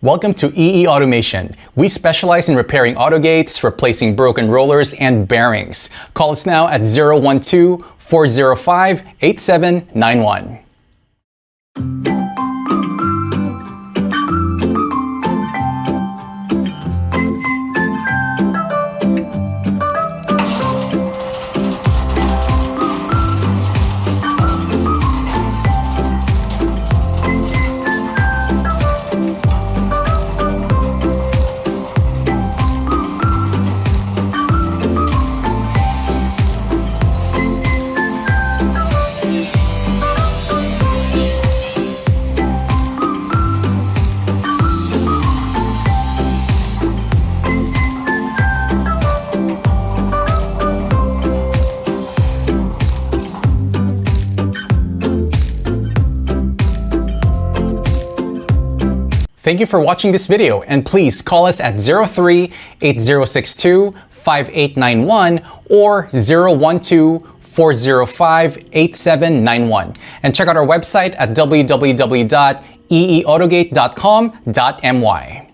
Welcome to EE Automation. We specialize in repairing autogates, replacing broken rollers, and bearings. Call us now at 012-405-8791. Thank you for watching this video, and please call us at 03-8062-5891 or 012-405-8791. And check out our website at www.eeautogate.com.my.